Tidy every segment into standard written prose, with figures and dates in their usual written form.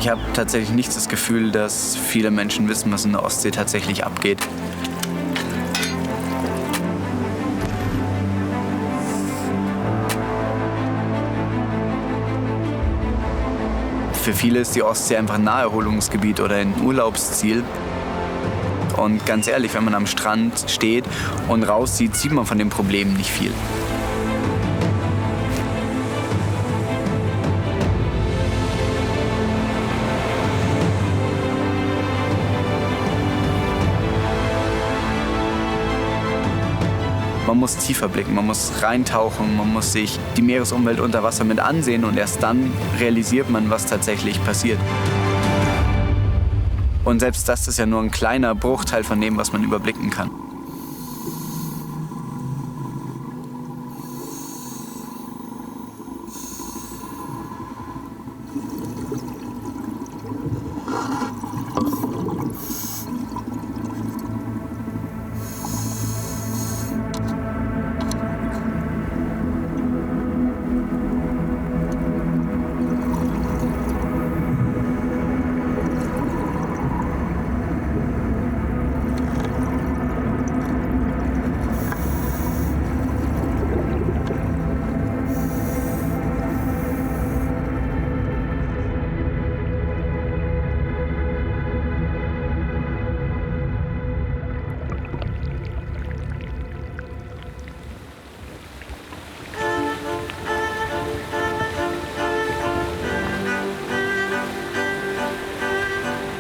Ich habe tatsächlich nicht das Gefühl, dass viele Menschen wissen, was in der Ostsee tatsächlich abgeht. Für viele ist die Ostsee einfach ein Naherholungsgebiet oder ein Urlaubsziel. Und ganz ehrlich, wenn man am Strand steht und raussieht, sieht man von den Problemen nicht viel. Man muss tiefer blicken, man muss reintauchen, man muss sich die Meeresumwelt unter Wasser mit ansehen und erst dann realisiert man, was tatsächlich passiert. Und selbst das ist ja nur ein kleiner Bruchteil von dem, was man überblicken kann.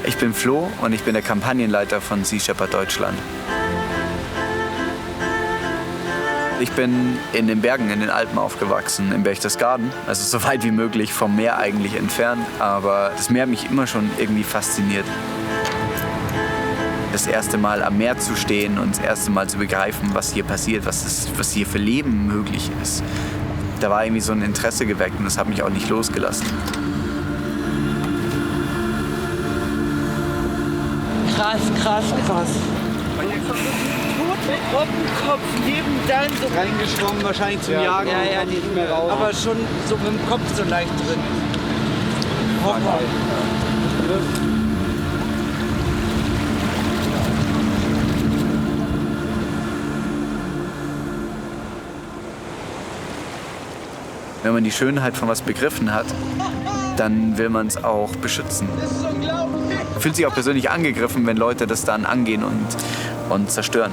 Ich bin Flo und ich bin der Kampagnenleiter von Sea Shepherd Deutschland. Ich bin in den Bergen, in den Alpen aufgewachsen, in Berchtesgaden, also so weit wie möglich vom Meer eigentlich entfernt, aber das Meer hat mich immer schon irgendwie fasziniert. Das erste Mal am Meer zu stehen und das erste Mal zu begreifen, was hier passiert, was hier für Leben möglich ist. Da war irgendwie so ein Interesse geweckt und das hat mich auch nicht losgelassen. Krass. Tot mit Robbenkopf nebendran so reingeschwommen, wahrscheinlich zum Jagen. Ja, nicht mehr raus. Aber schon so mit dem Kopf so leicht drin. Horror. Wenn man die Schönheit von was begriffen hat, dann will man es auch beschützen. Das ist unglaublich. Man fühlt sich auch persönlich angegriffen, wenn Leute das dann angehen und zerstören.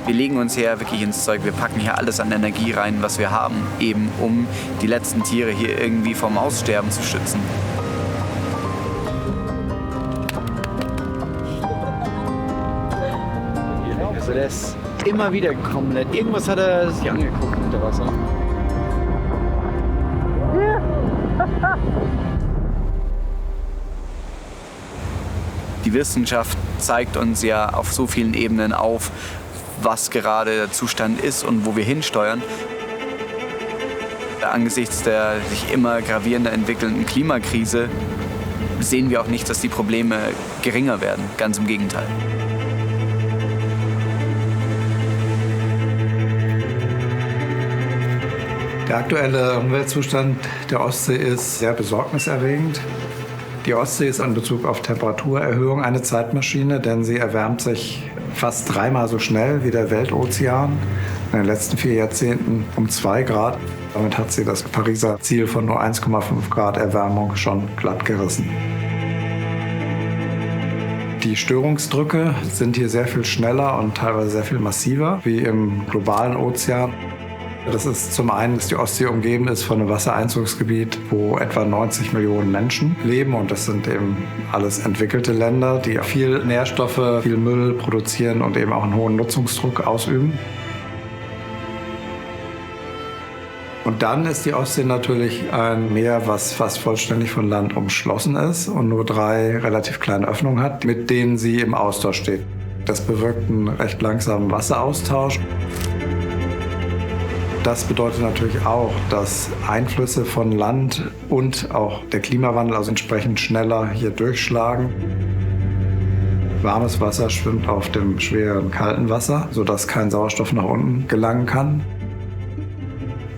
Wir legen uns hier wirklich ins Zeug, wir packen hier alles an Energie rein, was wir haben, eben um die letzten Tiere hier irgendwie vom Aussterben zu schützen. Also der ist immer wieder gekommen. Irgendwas hat er sich angeguckt unter Wasser. Die Wissenschaft zeigt uns ja auf so vielen Ebenen auf, was gerade der Zustand ist und wo wir hinsteuern. Angesichts der sich immer gravierender entwickelnden Klimakrise sehen wir auch nicht, dass die Probleme geringer werden. Ganz im Gegenteil. Der aktuelle Umweltzustand der Ostsee ist sehr besorgniserregend. Die Ostsee ist in Bezug auf Temperaturerhöhung eine Zeitmaschine, denn sie erwärmt sich fast 3-mal so schnell wie der Weltozean. In den letzten 4 Jahrzehnten um 2 Grad. Damit hat sie das Pariser Ziel von nur 1,5 Grad Erwärmung schon glatt gerissen. Die Störungsdrücke sind hier sehr viel schneller und teilweise sehr viel massiver wie im globalen Ozean. Das ist zum einen, dass die Ostsee umgeben ist von einem Wassereinzugsgebiet, wo etwa 90 Millionen Menschen leben. Und das sind eben alles entwickelte Länder, die viel Nährstoffe, viel Müll produzieren und eben auch einen hohen Nutzungsdruck ausüben. Und dann ist die Ostsee natürlich ein Meer, was fast vollständig von Land umschlossen ist und nur 3 relativ kleine Öffnungen hat, mit denen sie im Austausch steht. Das bewirkt einen recht langsamen Wasseraustausch. Das bedeutet natürlich auch, dass Einflüsse von Land und auch der Klimawandel also entsprechend schneller hier durchschlagen. Warmes Wasser schwimmt auf dem schweren kalten Wasser, sodass kein Sauerstoff nach unten gelangen kann.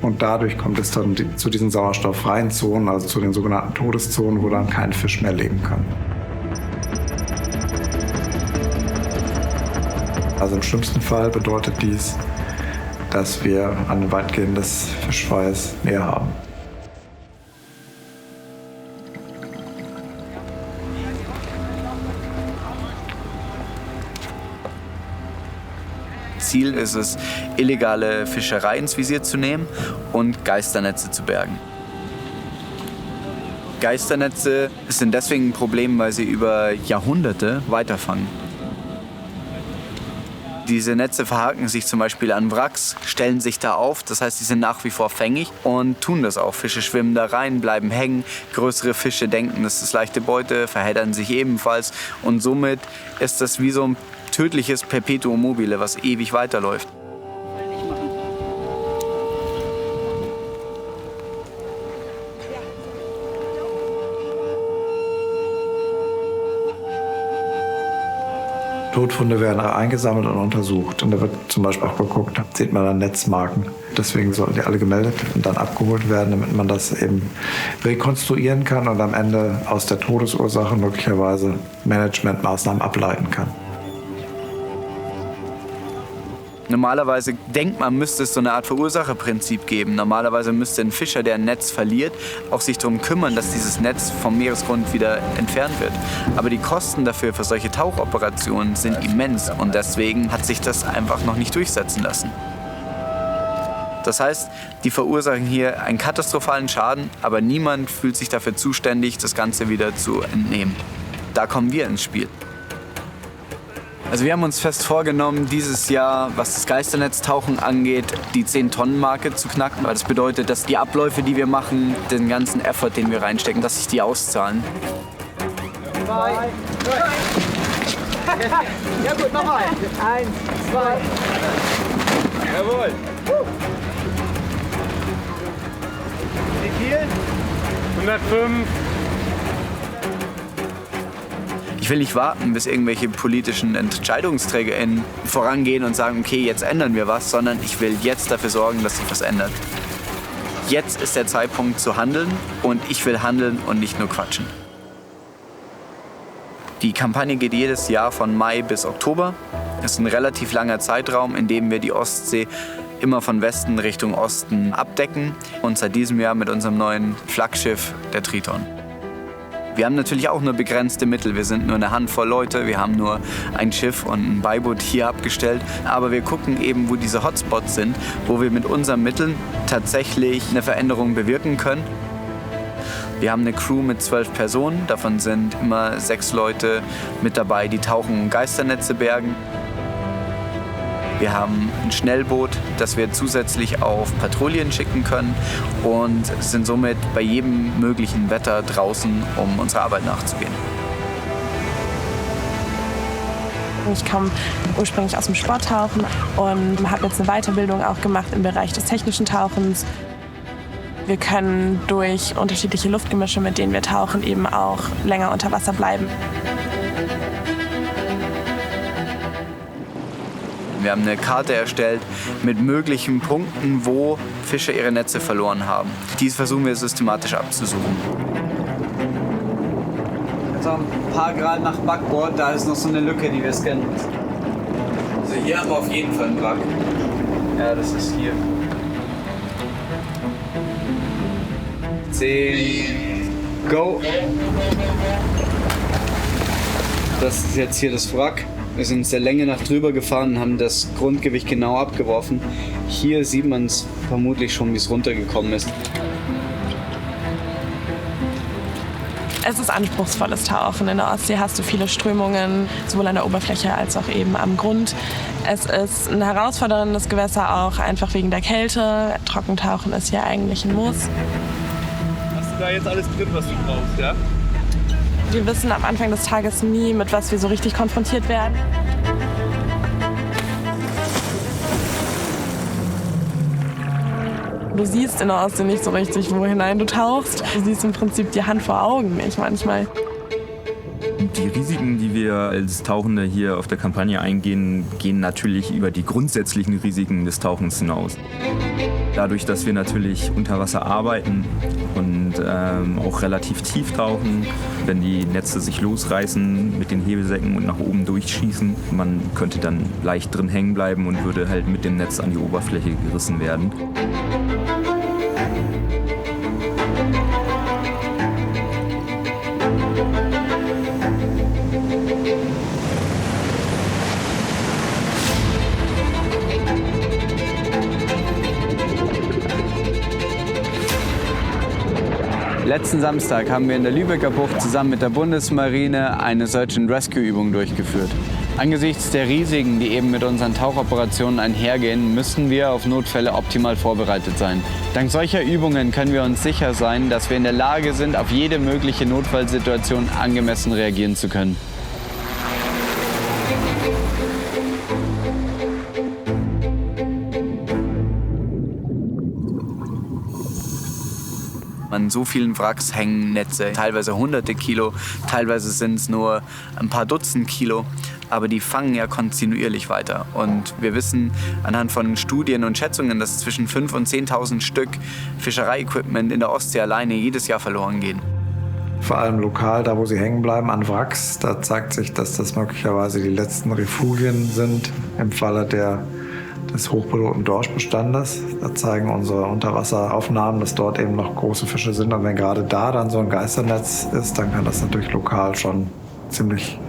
Und dadurch kommt es dann zu diesen sauerstofffreien Zonen, also zu den sogenannten Todeszonen, wo dann kein Fisch mehr leben kann. Also im schlimmsten Fall bedeutet dies, dass wir ein weitgehendes fischfreies Meer haben. Ziel ist es, illegale Fischerei ins Visier zu nehmen und Geisternetze zu bergen. Geisternetze sind deswegen ein Problem, weil sie über Jahrhunderte weiterfangen. Diese Netze verhaken sich zum Beispiel an Wracks, stellen sich da auf, das heißt, sie sind nach wie vor fängig und tun das auch. Fische schwimmen da rein, bleiben hängen, größere Fische denken, das ist leichte Beute, verheddern sich ebenfalls und somit ist das wie so ein tödliches Perpetuum mobile, was ewig weiterläuft. Todfunde werden eingesammelt und untersucht. Und da wird zum Beispiel auch geguckt, sieht man dann Netzmarken. Deswegen sollten die alle gemeldet und dann abgeholt werden, damit man das eben rekonstruieren kann und am Ende aus der Todesursache möglicherweise Managementmaßnahmen ableiten kann. Normalerweise denkt man, müsste es so eine Art Verursacherprinzip geben. Normalerweise müsste ein Fischer, der ein Netz verliert, auch sich darum kümmern, dass dieses Netz vom Meeresgrund wieder entfernt wird. Aber die Kosten dafür für solche Tauchoperationen sind immens und deswegen hat sich das einfach noch nicht durchsetzen lassen. Das heißt, die verursachen hier einen katastrophalen Schaden, aber niemand fühlt sich dafür zuständig, das Ganze wieder zu entnehmen. Da kommen wir ins Spiel. Also wir haben uns fest vorgenommen, dieses Jahr, was das Geisternetztauchen angeht, die 10-Tonnen-Marke zu knacken. Weil das bedeutet, dass die Abläufe, die wir machen, den ganzen Effort, den wir reinstecken, dass sich die auszahlen. 2, 3. Ja gut, nochmal. 1, 2. Jawohl. Wie viel? 105. Ich will nicht warten, bis irgendwelche politischen EntscheidungsträgerInnen vorangehen und sagen, okay, jetzt ändern wir was, sondern ich will jetzt dafür sorgen, dass sich was ändert. Jetzt ist der Zeitpunkt zu handeln und ich will handeln und nicht nur quatschen. Die Kampagne geht jedes Jahr von Mai bis Oktober. Das ist ein relativ langer Zeitraum, in dem wir die Ostsee immer von Westen Richtung Osten abdecken und seit diesem Jahr mit unserem neuen Flaggschiff, der Triton. Wir haben natürlich auch nur begrenzte Mittel. Wir sind nur eine Handvoll Leute. Wir haben nur ein Schiff und ein Beiboot hier abgestellt. Aber wir gucken eben, wo diese Hotspots sind, wo wir mit unseren Mitteln tatsächlich eine Veränderung bewirken können. Wir haben eine Crew mit 12 Personen. Davon sind immer 6 Leute mit dabei, die tauchen und Geisternetze bergen. Wir haben ein Schnellboot, das wir zusätzlich auf Patrouillen schicken können und sind somit bei jedem möglichen Wetter draußen, um unserer Arbeit nachzugehen. Ich komme ursprünglich aus dem Sporttauchen und habe jetzt eine Weiterbildung auch gemacht im Bereich des technischen Tauchens. Wir können durch unterschiedliche Luftgemische, mit denen wir tauchen, eben auch länger unter Wasser bleiben. Wir haben eine Karte erstellt mit möglichen Punkten, wo Fische ihre Netze verloren haben. Dies versuchen wir systematisch abzusuchen. Also ein paar Grad nach Backbord, da ist noch so eine Lücke, die wir scannen müssen. Also hier haben wir auf jeden Fall einen Wrack. Ja, das ist hier. 10, go! Das ist jetzt hier das Wrack. Wir sind der Länge nach drüber gefahren und haben das Grundgewicht genau abgeworfen. Hier sieht man es vermutlich schon, wie es runtergekommen ist. Es ist anspruchsvolles Tauchen. In der Ostsee hast du viele Strömungen, sowohl an der Oberfläche als auch eben am Grund. Es ist ein herausforderndes Gewässer auch, einfach wegen der Kälte. Trockentauchen ist ja eigentlich ein Muss. Hast du da jetzt alles drin, was du brauchst, ja? Wir wissen am Anfang des Tages nie, mit was wir so richtig konfrontiert werden. Du siehst in der Ostsee nicht so richtig, wo hinein du tauchst. Du siehst im Prinzip die Hand vor Augen nicht manchmal. Die Risiken, die wir als Tauchende hier auf der Kampagne eingehen, gehen natürlich über die grundsätzlichen Risiken des Tauchens hinaus. Dadurch, dass wir natürlich unter Wasser arbeiten und auch relativ tief tauchen, wenn die Netze sich losreißen mit den Hebesäcken und nach oben durchschießen, man könnte dann leicht drin hängen bleiben und würde halt mit dem Netz an die Oberfläche gerissen werden. Letzten Samstag haben wir in der Lübecker Bucht zusammen mit der Bundesmarine eine Search-and-Rescue-Übung durchgeführt. Angesichts der Risiken, die eben mit unseren Tauchoperationen einhergehen, müssen wir auf Notfälle optimal vorbereitet sein. Dank solcher Übungen können wir uns sicher sein, dass wir in der Lage sind, auf jede mögliche Notfallsituation angemessen reagieren zu können. An so vielen Wracks hängen Netze, teilweise hunderte Kilo, teilweise sind es nur ein paar Dutzend Kilo, aber die fangen ja kontinuierlich weiter. Und wir wissen anhand von Studien und Schätzungen, dass zwischen 5.000 und 10.000 Stück Fischereiequipment in der Ostsee alleine jedes Jahr verloren gehen. Vor allem lokal, da wo sie hängen bleiben, an Wracks, da zeigt sich, dass das möglicherweise die letzten Refugien sind im Falle des hochpilotenen Dorschbestandes. Da zeigen unsere Unterwasseraufnahmen, dass dort eben noch große Fische sind. Und wenn gerade da dann so ein Geisternetz ist, dann kann das natürlich lokal schon ziemlich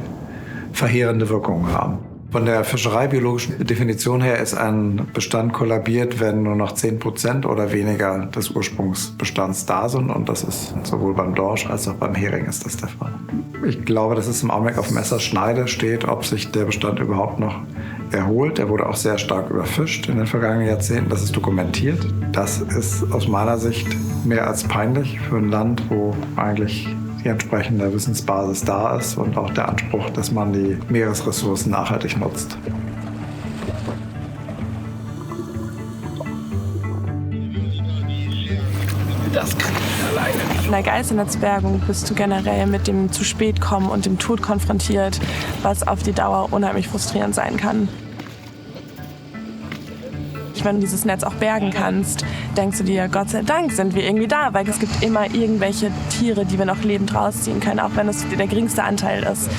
verheerende Wirkungen haben. Von der fischereibiologischen Definition her ist ein Bestand kollabiert, wenn nur noch 10% oder weniger des Ursprungsbestands da sind. Und das ist sowohl beim Dorsch als auch beim Hering ist das der Fall. Ich glaube, dass es im Augenblick auf Messerschneide steht, ob sich der Bestand überhaupt noch erholt. Er wurde auch sehr stark überfischt in den vergangenen Jahrzehnten. Das ist dokumentiert. Das ist aus meiner Sicht mehr als peinlich für ein Land, wo eigentlich die entsprechende Wissensbasis da ist und auch der Anspruch, dass man die Meeresressourcen nachhaltig nutzt. Das kann ich alleine nicht. In der Geisternetzbergung bist du generell mit dem zu spät kommen und dem Tod konfrontiert, was auf die Dauer unheimlich frustrierend sein kann. Wenn du dieses Netz auch bergen kannst, denkst du dir, Gott sei Dank sind wir irgendwie da, weil es gibt immer irgendwelche Tiere, die wir noch lebend rausziehen können, auch wenn es der geringste Anteil ist.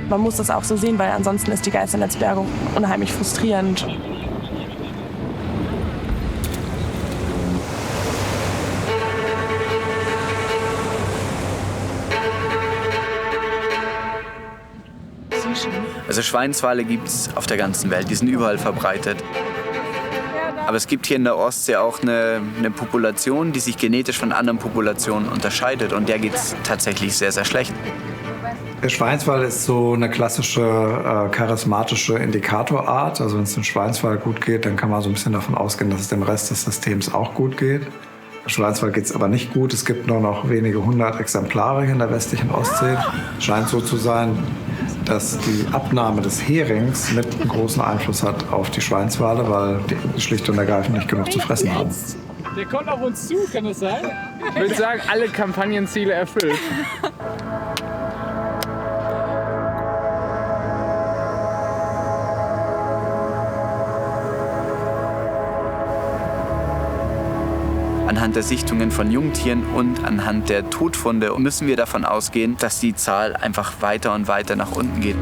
Man muss das auch so sehen, weil ansonsten ist die Geisternetzbergung unheimlich frustrierend. Also Schweinswale gibt es auf der ganzen Welt, die sind überall verbreitet. Aber es gibt hier in der Ostsee auch eine Population, die sich genetisch von anderen Populationen unterscheidet und der geht es tatsächlich sehr, sehr schlecht. Der Schweinswal ist so eine klassische charismatische Indikatorart. Also wenn es dem Schweinswal gut geht, dann kann man so ein bisschen davon ausgehen, dass es dem Rest des Systems auch gut geht. Dem Schweinswal geht es aber nicht gut. Es gibt nur noch wenige 100 Exemplare in der westlichen Ostsee. Es scheint so zu sein, dass die Abnahme des Herings mit einen großen Einfluss hat auf die Schweinswale, weil die schlicht und ergreifend nicht genug zu fressen haben. Der kommt auf uns zu, kann das sein? Ich würde sagen, alle Kampagnenziele erfüllt. Anhand der Sichtungen von Jungtieren und anhand der Todfunde müssen wir davon ausgehen, dass die Zahl einfach weiter und weiter nach unten geht.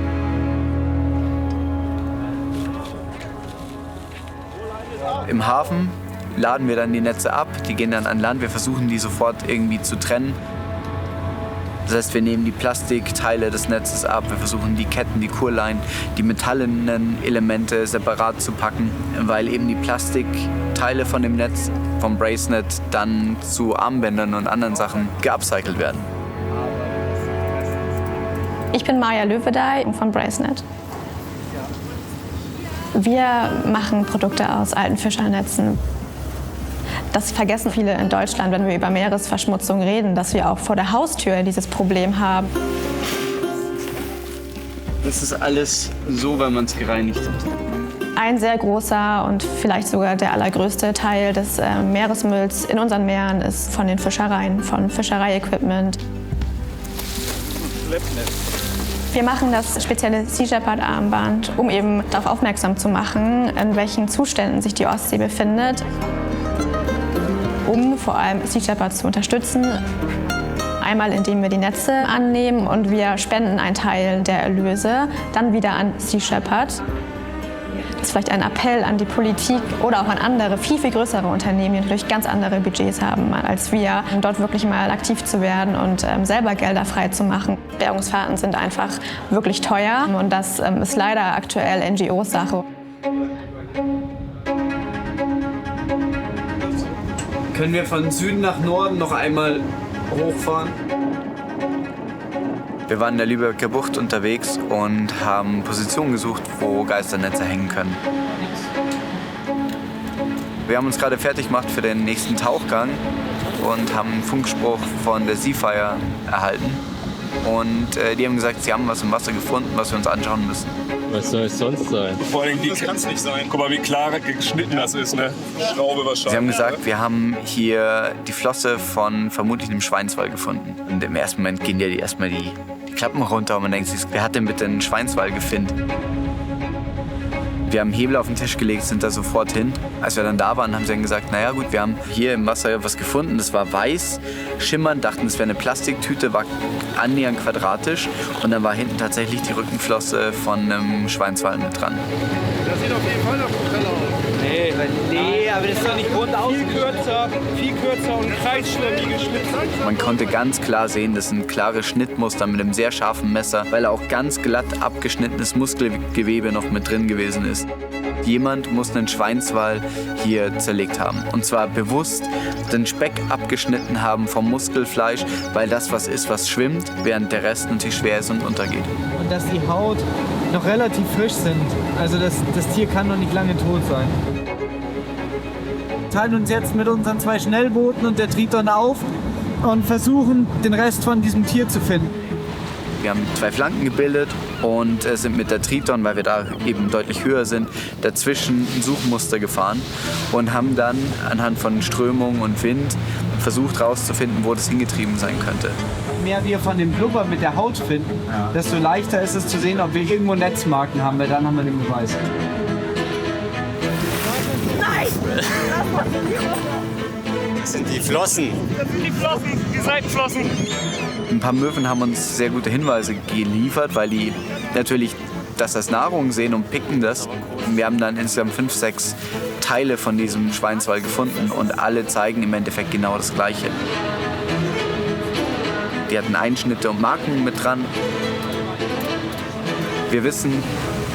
Im Hafen laden wir dann die Netze ab, die gehen dann an Land, wir versuchen die sofort irgendwie zu trennen. Das heißt, wir nehmen die Plastikteile des Netzes ab, wir versuchen die Ketten, die Kurleinen, die metallenen Elemente separat zu packen, weil eben die Plastikteile von dem Netz, vom Bracenet, dann zu Armbändern und anderen Sachen geupcycelt werden. Ich bin Maja Löwedey von Bracenet. Wir machen Produkte aus alten Fischernetzen. Das vergessen viele in Deutschland, wenn wir über Meeresverschmutzung reden, dass wir auch vor der Haustür dieses Problem haben. Das ist alles so, wenn man es gereinigt hat. Ein sehr großer und vielleicht sogar der allergrößte Teil des Meeresmülls in unseren Meeren ist von den Fischereien, von Fischereiequipment. Wir machen das spezielle Sea Shepherd Armband, um eben darauf aufmerksam zu machen, in welchen Zuständen sich die Ostsee befindet, um vor allem Sea Shepherds zu unterstützen. Einmal, indem wir die Netze annehmen und wir spenden einen Teil der Erlöse dann wieder an Sea Shepherd. Das ist vielleicht ein Appell an die Politik oder auch an andere, viel, viel größere Unternehmen, die natürlich ganz andere Budgets haben als wir, um dort wirklich mal aktiv zu werden und selber Gelder frei zu machen. Bergungsfahrten sind einfach wirklich teuer und das ist leider aktuell NGOs-Sache. Können wir von Süden nach Norden noch einmal hochfahren? Wir waren in der Lübecker Bucht unterwegs und haben Positionen gesucht, wo Geisternetze hängen können. Wir haben uns gerade fertig gemacht für den nächsten Tauchgang und haben einen Funkspruch von der Seafire erhalten. Und die haben gesagt, sie haben was im Wasser gefunden, was wir uns anschauen müssen. Was soll es sonst sein? Vor allem, das kann es nicht sein. Guck mal, wie klar geschnitten das ist, ne? Schraube wahrscheinlich. Sie haben gesagt, wir haben hier die Flosse von vermutlich einem Schweinswal gefunden. Und im ersten Moment gehen dir erstmal die Klappen runter und man denkt sich, wer hat denn bitte einen Schweinswal gefunden? Wir haben Hebel auf den Tisch gelegt, sind da sofort hin. Als wir dann da waren, haben sie dann gesagt, naja gut, wir haben hier im Wasser was gefunden. Das war weiß, schimmernd, dachten, es wäre eine Plastiktüte, war annähernd quadratisch. Und dann war hinten tatsächlich die Rückenflosse von einem Schweinswal mit dran. Das sieht auf jeden Fall noch gut aus. Nee, aber das ist doch nicht rundau. Viel kürzer und kreisschlimm geschnitten. Man konnte ganz klar sehen, das sind klare Schnittmuster mit einem sehr scharfen Messer, weil auch ganz glatt abgeschnittenes Muskelgewebe noch mit drin gewesen ist. Jemand muss einen Schweinswal hier zerlegt haben. Und zwar bewusst den Speck abgeschnitten haben vom Muskelfleisch, weil das was ist, was schwimmt, während der Rest natürlich schwer ist und untergeht. Und dass die Haut noch relativ frisch sind. Also das Tier kann noch nicht lange tot sein. Wir teilen uns jetzt mit unseren 2 Schnellbooten und der Triton auf und versuchen, den Rest von diesem Tier zu finden. Wir haben 2 Flanken gebildet und sind mit der Triton, weil wir da eben deutlich höher sind, dazwischen ein Suchmuster gefahren und haben dann anhand von Strömung und Wind versucht herauszufinden, wo das hingetrieben sein könnte. Je mehr wir von dem Blubber mit der Haut finden, desto leichter ist es zu sehen, ob wir irgendwo Netzmarken haben, weil dann haben wir den Beweis. Nein! Das sind die Flossen. Das sind die Flossen, die Seitenflossen. Ein paar Möwen haben uns sehr gute Hinweise geliefert, weil die natürlich das als Nahrung sehen und picken das. Wir haben dann insgesamt 5, 6 Teile von diesem Schweinswal gefunden und alle zeigen im Endeffekt genau das Gleiche. Die hatten Einschnitte und Marken mit dran. Wir wissen,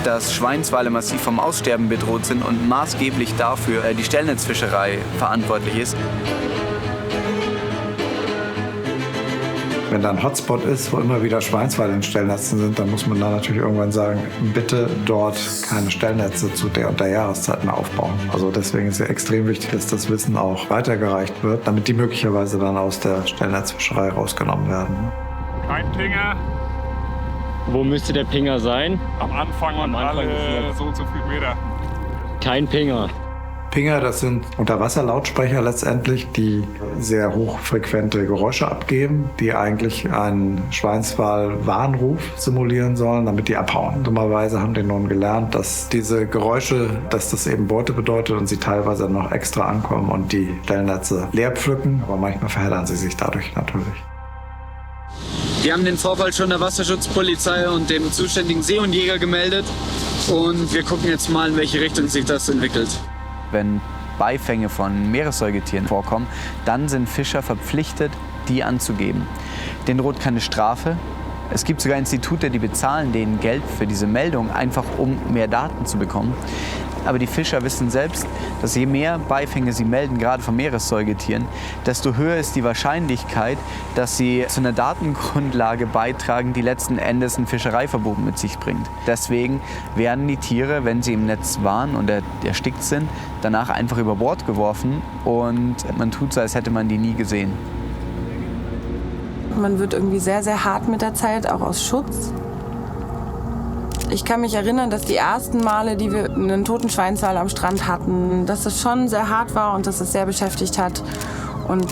dass Schweinswale massiv vom Aussterben bedroht sind und maßgeblich dafür die Stellnetzfischerei verantwortlich ist. Wenn da ein Hotspot ist, wo immer wieder Schweinswale in Stellnetzen sind, dann muss man da natürlich irgendwann sagen, bitte dort keine Stellnetze zu der und der Jahreszeit mehr aufbauen. Also deswegen ist es extrem wichtig, dass das Wissen auch weitergereicht wird, damit die möglicherweise dann aus der Stellnetzfischerei rausgenommen werden. Kein Pinger. Wo müsste der Pinger sein? Am Anfang und alle so und so viel Meter. Kein Pinger. Pinger, das sind Unterwasserlautsprecher letztendlich, die sehr hochfrequente Geräusche abgeben, die eigentlich einen Schweinswal-Warnruf simulieren sollen, damit die abhauen. Dummerweise haben die nun gelernt, dass diese Geräusche, dass das eben Beute bedeutet und sie teilweise noch extra ankommen und die Stellnetze leer pflücken, aber manchmal verheddern sie sich dadurch natürlich. Wir haben den Vorfall schon der Wasserschutzpolizei und dem zuständigen Seehundjäger gemeldet und wir gucken jetzt mal, in welche Richtung sich das entwickelt. Wenn Beifänge von Meeressäugetieren vorkommen, dann sind Fischer verpflichtet, die anzugeben. Denen droht keine Strafe. Es gibt sogar Institute, die bezahlen denen Geld für diese Meldung, einfach um mehr Daten zu bekommen. Aber die Fischer wissen selbst, dass je mehr Beifänge sie melden, gerade von Meeressäugetieren, desto höher ist die Wahrscheinlichkeit, dass sie zu einer Datengrundlage beitragen, die letzten Endes ein Fischereiverbot mit sich bringt. Deswegen werden die Tiere, wenn sie im Netz waren und erstickt sind, danach einfach über Bord geworfen und man tut so, als hätte man die nie gesehen. Man wird irgendwie sehr, sehr hart mit der Zeit, auch aus Schutz. Ich kann mich erinnern, dass die ersten Male, die wir einen toten Schweinswal am Strand hatten, dass es schon sehr hart war und dass es sehr beschäftigt hat. Und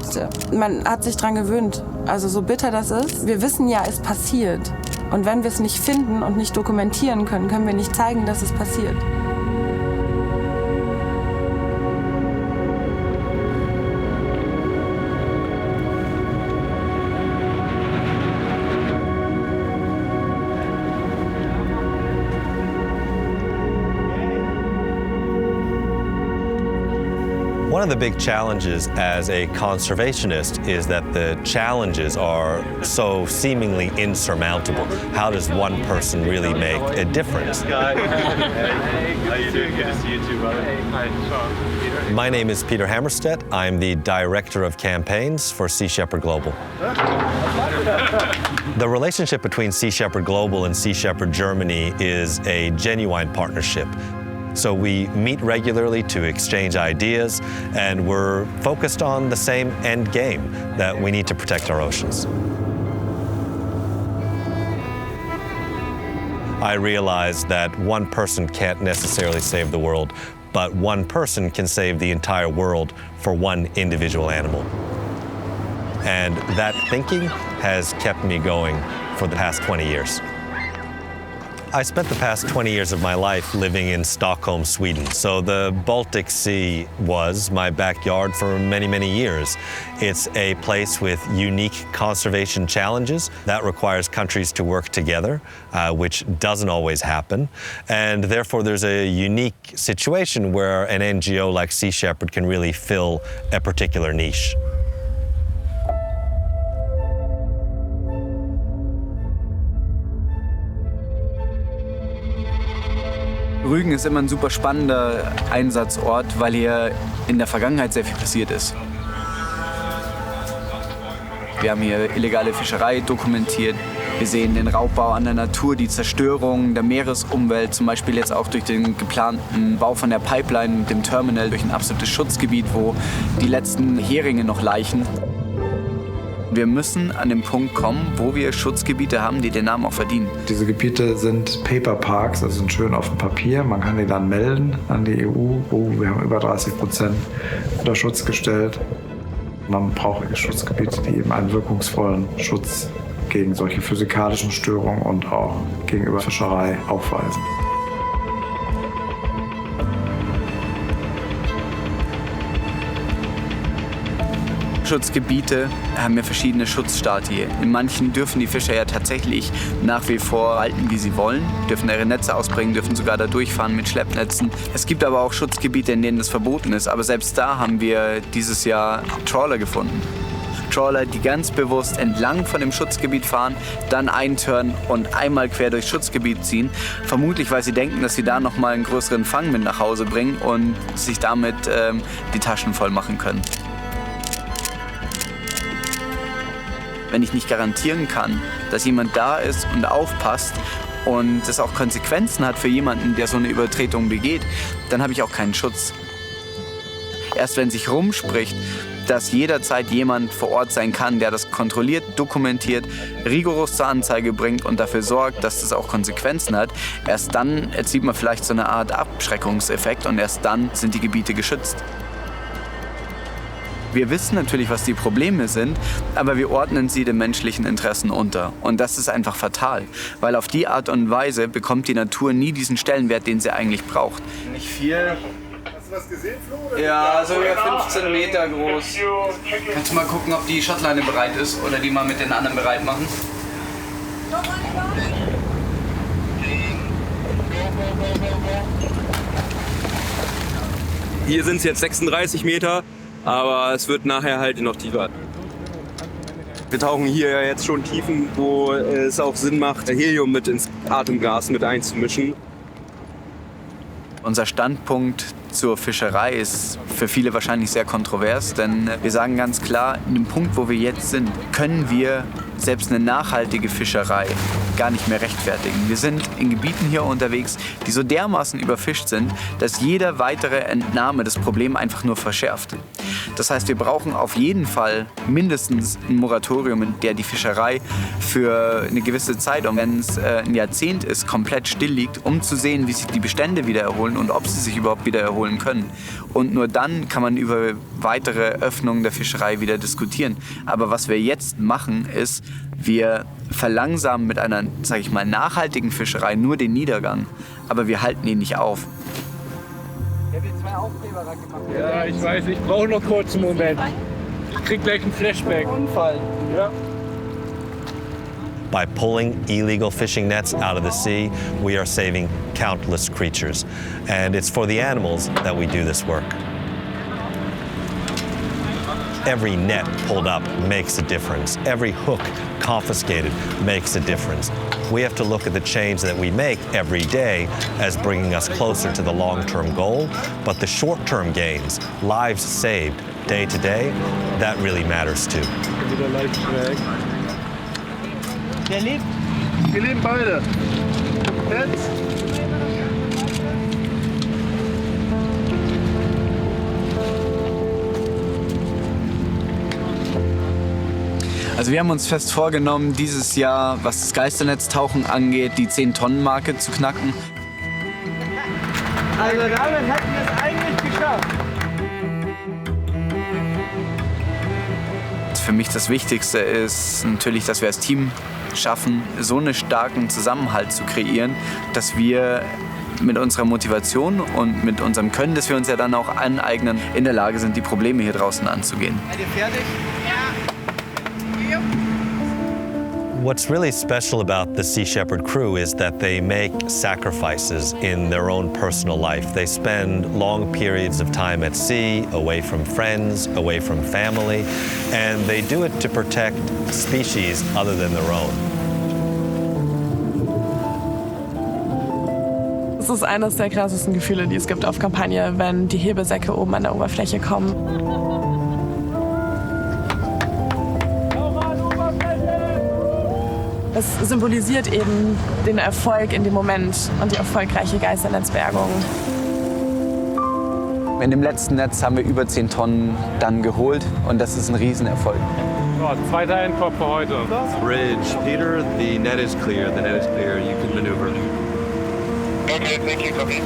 man hat sich daran gewöhnt. Also so bitter das ist, wir wissen ja, es passiert. Und wenn wir es nicht finden und nicht dokumentieren können, können wir nicht zeigen, dass es passiert. One of the big challenges as a conservationist is that the challenges are so seemingly insurmountable. How does one person really make a difference? How you doing? Good to see you too, brother. Hi, Peter. My name is Peter Hammerstedt. I'm the Director of Campaigns for Sea Shepherd Global. The relationship between Sea Shepherd Global and Sea Shepherd Germany is a genuine partnership. So we meet regularly to exchange ideas, and we're focused on the same end game, that we need to protect our oceans. I realize that one person can't necessarily save the world, but one person can save the entire world for one individual animal. And that thinking has kept me going for the past 20 years. I spent the past 20 years of my life living in Stockholm, Sweden. So the Baltic Sea was my backyard for many, many years. It's a place with unique conservation challenges that requires countries to work together, which doesn't always happen. And therefore, there's a unique situation where an NGO like Sea Shepherd can really fill a particular niche. Rügen ist immer ein super spannender Einsatzort, weil hier in der Vergangenheit sehr viel passiert ist. Wir haben hier illegale Fischerei dokumentiert. Wir sehen den Raubbau an der Natur, die Zerstörung der Meeresumwelt, zum Beispiel jetzt auch durch den geplanten Bau von der Pipeline mit dem Terminal durch ein absolutes Schutzgebiet, wo die letzten Heringe noch laichen. Wir müssen an den Punkt kommen, wo wir Schutzgebiete haben, die den Namen auch verdienen. Diese Gebiete sind Paper Parks, also sind schön auf dem Papier. Man kann die dann melden an die EU. Oh, wir haben über 30% unter Schutz gestellt. Man braucht Schutzgebiete, die eben einen wirkungsvollen Schutz gegen solche physikalischen Störungen und auch gegenüber Fischerei aufweisen. Schutzgebiete haben ja verschiedene Schutzstadien. In manchen dürfen die Fischer ja tatsächlich nach wie vor halten, wie sie wollen, dürfen ihre Netze ausbringen, dürfen sogar da durchfahren mit Schleppnetzen. Es gibt aber auch Schutzgebiete, in denen das verboten ist. Aber selbst da haben wir dieses Jahr Trawler gefunden. Trawler, die ganz bewusst entlang von dem Schutzgebiet fahren, dann einturnen und einmal quer durchs Schutzgebiet ziehen. Vermutlich, weil sie denken, dass sie da nochmal einen größeren Fang mit nach Hause bringen und sich damit die Taschen voll machen können. Wenn ich nicht garantieren kann, dass jemand da ist und aufpasst und es auch Konsequenzen hat für jemanden, der so eine Übertretung begeht, dann habe ich auch keinen Schutz. Erst wenn sich rumspricht, dass jederzeit jemand vor Ort sein kann, der das kontrolliert, dokumentiert, rigoros zur Anzeige bringt und dafür sorgt, dass das auch Konsequenzen hat, erst dann erzielt man vielleicht so eine Art Abschreckungseffekt und erst dann sind die Gebiete geschützt. Wir wissen natürlich, was die Probleme sind, aber wir ordnen sie den menschlichen Interessen unter. Und das ist einfach fatal, weil auf die Art und Weise bekommt die Natur nie diesen Stellenwert, den sie eigentlich braucht. Nicht viel. Hast du was gesehen, Flo? Ja, so ungefähr 15 Meter groß. Kannst du mal gucken, ob die Schottleine bereit ist oder die mal mit den anderen bereit machen? Hier sind es jetzt 36 Meter. Aber es wird nachher halt noch tiefer. Wir tauchen hier ja jetzt schon Tiefen, wo es auch Sinn macht, Helium mit ins Atemgas mit einzumischen. Unser Standpunkt zur Fischerei ist für viele wahrscheinlich sehr kontrovers, denn wir sagen ganz klar, in dem Punkt, wo wir jetzt sind, können wir selbst eine nachhaltige Fischerei gar nicht mehr rechtfertigen. Wir sind in Gebieten hier unterwegs, die so dermaßen überfischt sind, dass jede weitere Entnahme das Problem einfach nur verschärft. Das heißt, wir brauchen auf jeden Fall mindestens ein Moratorium, in der die Fischerei für eine gewisse Zeit, und wenn es ein Jahrzehnt ist, komplett still liegt, um zu sehen, wie sich die Bestände wieder erholen und ob sie sich überhaupt wieder erholen können. Und nur dann kann man über weitere Öffnungen der Fischerei wieder diskutieren. Aber was wir jetzt machen, ist, wir verlangsamen mit einer, sage ich mal, nachhaltigen Fischerei nur den Niedergang, aber wir halten ihn nicht auf. Ja, ich weiß, ich brauche noch kurz einen Moment. Ich krieg gleich einen Flashback. Unfall. Ja. By pulling illegal fishing nets out of the sea, we are saving countless creatures. And it's for the animals that we do this work. Every net pulled up makes a difference. Every hook confiscated makes a difference. We have to look at the change that we make every day as bringing us closer to the long-term goal. But the short-term gains, lives saved day to day, that really matters too. Wieder leicht schräg. Der lebt. Wir leben beide. Jetzt. Also wir haben uns fest vorgenommen, dieses Jahr, was das Geisternetztauchen angeht, die 10-Tonnen-Marke zu knacken. Also damit hätten wir es eigentlich geschafft. Für mich das Wichtigste ist natürlich, dass wir als Team schaffen, so einen starken Zusammenhalt zu kreieren, dass wir mit unserer Motivation und mit unserem Können, das wir uns ja dann auch aneignen, in der Lage sind, die Probleme hier draußen anzugehen. Seid ihr fertig? What's really special about the Sea Shepherd crew is that they make sacrifices in their own personal life. They spend long periods of time at sea, away from friends, away from family, and they do it to protect species other than their own. Es ist eines der krassesten Gefühle, die es gibt auf Kampagne, wenn die Hebesäcke oben an der Oberfläche kommen. Es symbolisiert eben den Erfolg in dem Moment und die erfolgreiche Geisternetzbergung. In dem letzten Netz haben wir über 10 Tonnen dann geholt und das ist ein Riesenerfolg. So, zweiter Endkorb für heute. Bridge. Peter, the net is clear. The net is clear. You can maneuver. Okay, thank you, copy.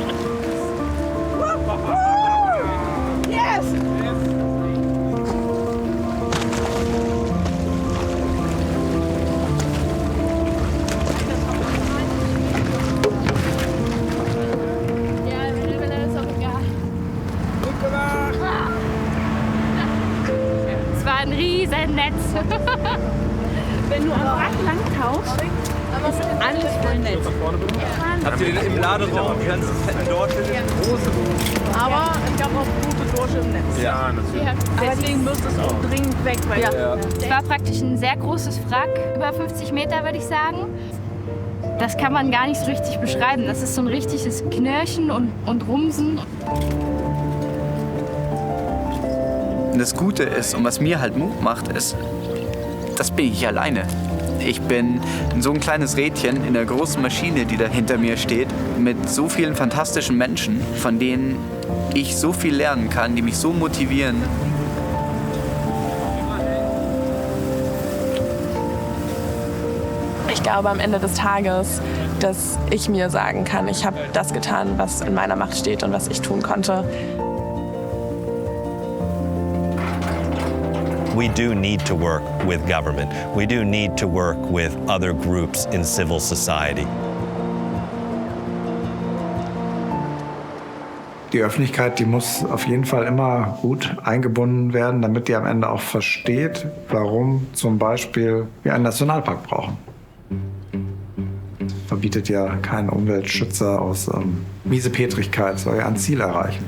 Yes! Es war ein Riesennetz. Wenn du am Wrack lang tauchst, ist alles voll Netz. Habt ihr den im Laderaum, die ganzen fetten Dorsche? Aber ich glaube auch gute Dorsche im Netz. Ja, natürlich. Deswegen muss es auch dringend weg. Weil Es war praktisch ein sehr großes Wrack, über 50 Meter würde ich sagen. Das kann man gar nicht so richtig beschreiben. Das ist so ein richtiges Knirschen und Rumsen. Und das Gute ist, und was mir halt Mut macht, ist, das bin ich alleine. Ich bin so ein kleines Rädchen in der großen Maschine, die da hinter mir steht, mit so vielen fantastischen Menschen, von denen ich so viel lernen kann, die mich so motivieren. Ich glaube am Ende des Tages, dass ich mir sagen kann, ich habe das getan, was in meiner Macht steht und was ich tun konnte. We do need to work with government. We do need to work with other groups in civil society. Die Öffentlichkeit, die muss auf jeden Fall immer gut eingebunden werden, damit die am Ende auch versteht, warum zum Beispiel wir einen Nationalpark brauchen. Verbietet ja kein Umweltschützer aus Miesepetrigkeit, soll ja ein Ziel erreichen.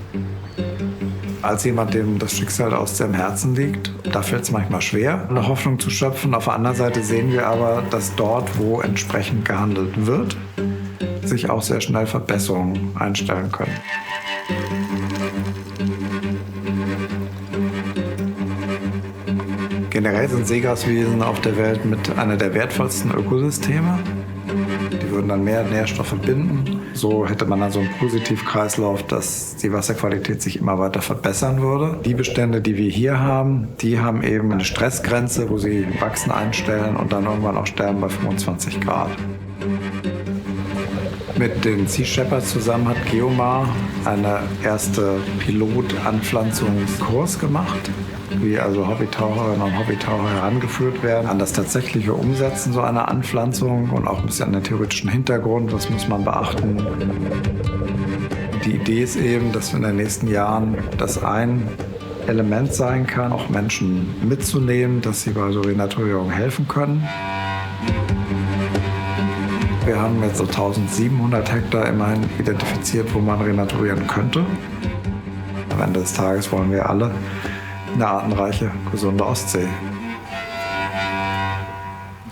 Als jemand, dem das Schicksal aus dem Herzen liegt, da fällt es manchmal schwer, eine Hoffnung zu schöpfen. Auf der anderen Seite sehen wir aber, dass dort, wo entsprechend gehandelt wird, sich auch sehr schnell Verbesserungen einstellen können. Generell sind Seegraswiesen auf der Welt mit einer der wertvollsten Ökosysteme. Die würden dann mehr Nährstoffe binden. So hätte man dann so einen Positivkreislauf, dass die Wasserqualität sich immer weiter verbessern würde. Die Bestände, die wir hier haben, die haben eben eine Stressgrenze, wo sie wachsen einstellen und dann irgendwann auch sterben bei 25 Grad. Mit den Sea Shepherds zusammen hat Geomar eine erste Pilotanpflanzungskurs gemacht, wie also Hobbytaucherinnen und Hobbytaucher herangeführt werden an das tatsächliche Umsetzen so einer Anpflanzung und auch ein bisschen an den theoretischen Hintergrund, was muss man beachten. Die Idee ist eben, dass wir in den nächsten Jahren das ein Element sein kann, auch Menschen mitzunehmen, dass sie bei so Renaturierung helfen können. Wir haben jetzt so 1700 Hektar immerhin identifiziert, wo man renaturieren könnte. Am Ende des Tages wollen wir alle eine artenreiche, gesunde Ostsee.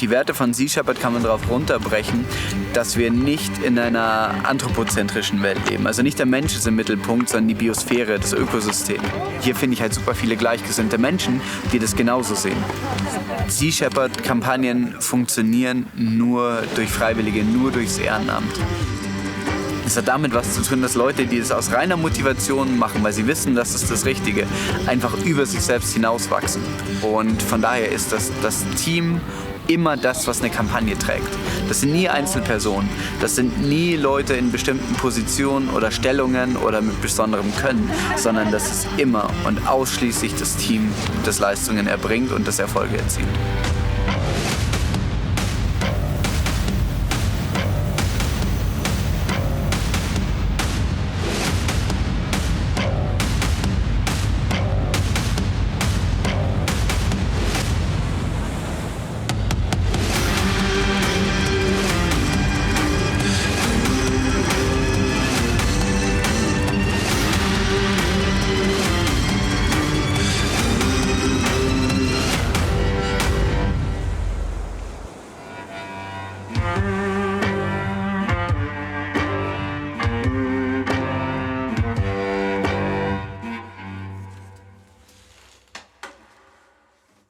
Die Werte von Sea Shepherd kann man darauf runterbrechen, dass wir nicht in einer anthropozentrischen Welt leben. Also nicht der Mensch ist im Mittelpunkt, sondern die Biosphäre, das Ökosystem. Hier finde ich halt super viele gleichgesinnte Menschen, die das genauso sehen. Sea Shepherd-Kampagnen funktionieren nur durch Freiwillige, nur durchs Ehrenamt. Es hat damit was zu tun, dass Leute, die es aus reiner Motivation machen, weil sie wissen, das ist das Richtige, einfach über sich selbst hinauswachsen. Und von daher ist das Team immer das, was eine Kampagne trägt. Das sind nie Einzelpersonen. Das sind nie Leute in bestimmten Positionen oder Stellungen oder mit besonderem Können, sondern das ist immer und ausschließlich das Team, das Leistungen erbringt und das Erfolge erzielt.